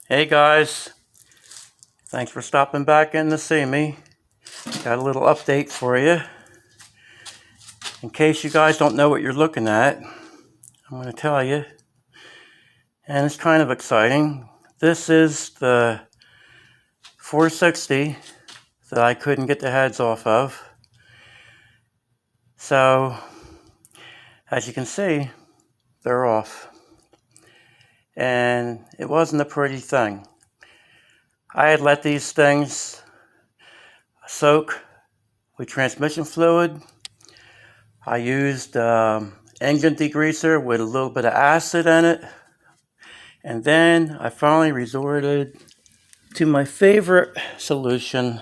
Hey guys, thanks for stopping back in to see me. Got a little update for you. In case you guys don't know what you're looking at, I'm going to tell you. And it's kind of exciting. This is the 460 that I couldn't get the heads off of. So, as you can see, they're off. And it wasn't a pretty thing. I had let these things soak with transmission fluid. I used engine degreaser with a little bit of acid in it. And then I finally resorted to my favorite solution,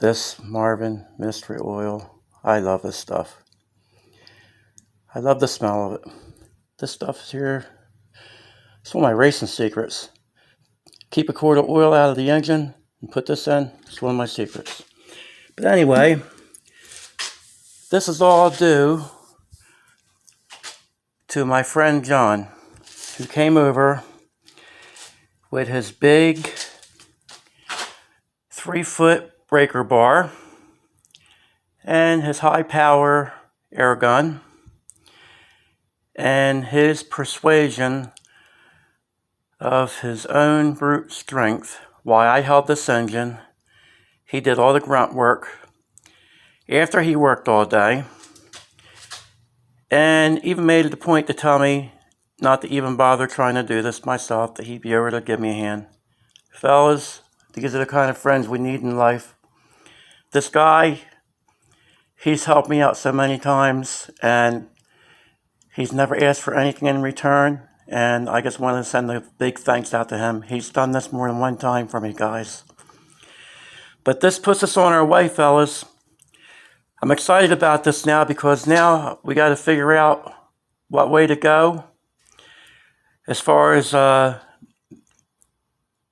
this Marvin Mystery Oil. I love this stuff. I love the smell of it. This stuff here, it's one of my racing secrets. Keep a quart of oil out of the engine and put this in. It's one of my secrets. But anyway, this is all due to my friend John, who came over with his big 3-foot breaker bar and his high power air gun and his persuasion of his own brute strength. While I held this engine, he did all the grunt work after he worked all day, and even made it a point to tell me not to even bother trying to do this myself, that he'd be over to give me a hand. Fellas, these are the kind of friends we need in life. This guy, he's helped me out so many times, and he's never asked for anything in return, and I just want to send a big thanks out to him. He's done this more than one time for me, guys. But this puts us on our way, fellas. I'm excited about this now because now we got to figure out what way to go as far as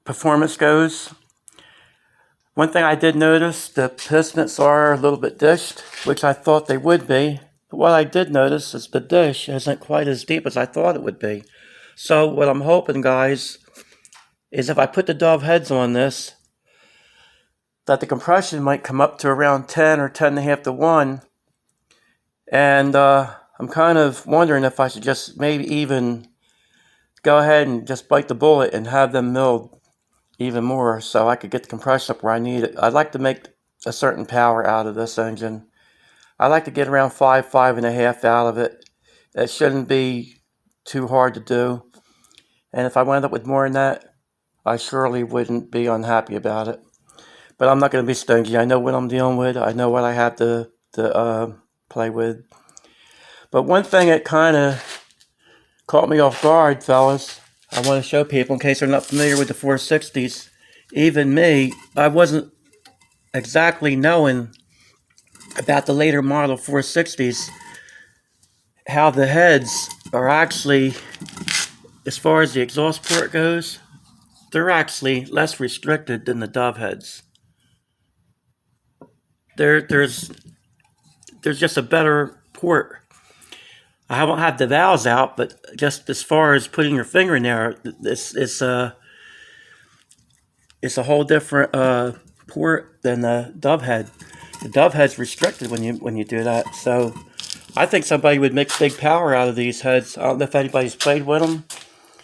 performance goes. One thing I did notice, the pistons are a little bit dished, which I thought they would be. But what I did notice is the dish isn't quite as deep as I thought it would be. So what I'm hoping, guys, is if I put the Dove heads on this, that the compression might come up to around 10 or 10.5 to 1. And I'm kind of wondering if I should just maybe even go ahead and just bite the bullet and have them milled even more so I could get the compression up where I need it. I'd like to make a certain power out of this engine. I like to get around 5.5 out of it. It shouldn't be too hard to do. And if I wind up with more than that, I surely wouldn't be unhappy about it. But I'm not going to be stingy. I know what I'm dealing with. I know what I have to play with. But one thing that kind of caught me off guard, fellas, I want to show people in case they're not familiar with the 460s. Even me, I wasn't exactly knowing about the later model 460s, how the heads are actually, as far as the exhaust port goes, they're actually less restricted than the Dove heads. There's just a better port. I won't have the valves out, but just as far as putting your finger in there, it's a whole different port than the Dove head. The Dove head's restricted when you do that. So I think somebody would make big power out of these heads. I don't know if anybody's played with them,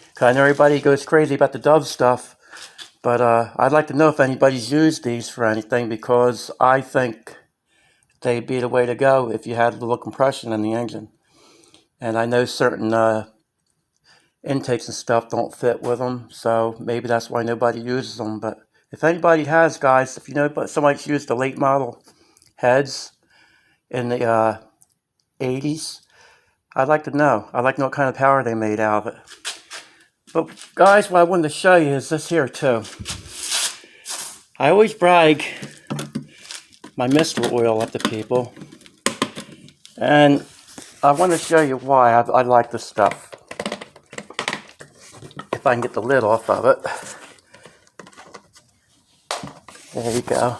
because I know everybody goes crazy about the Dove stuff. But I'd like to know if anybody's used these for anything, because I think they'd be the way to go if you had a little compression in the engine. And I know certain intakes and stuff don't fit with them, so maybe that's why nobody uses them. But if anybody has, guys, if you know somebody's used the late model heads in the 80s, I'd like to know. I'd like to know what kind of power they made out of it. But guys, what I wanted to show you is this here too. I always brag my Mystery Oil up to people, and I want to show you why I like this stuff. If I can get the lid off of it. There you go.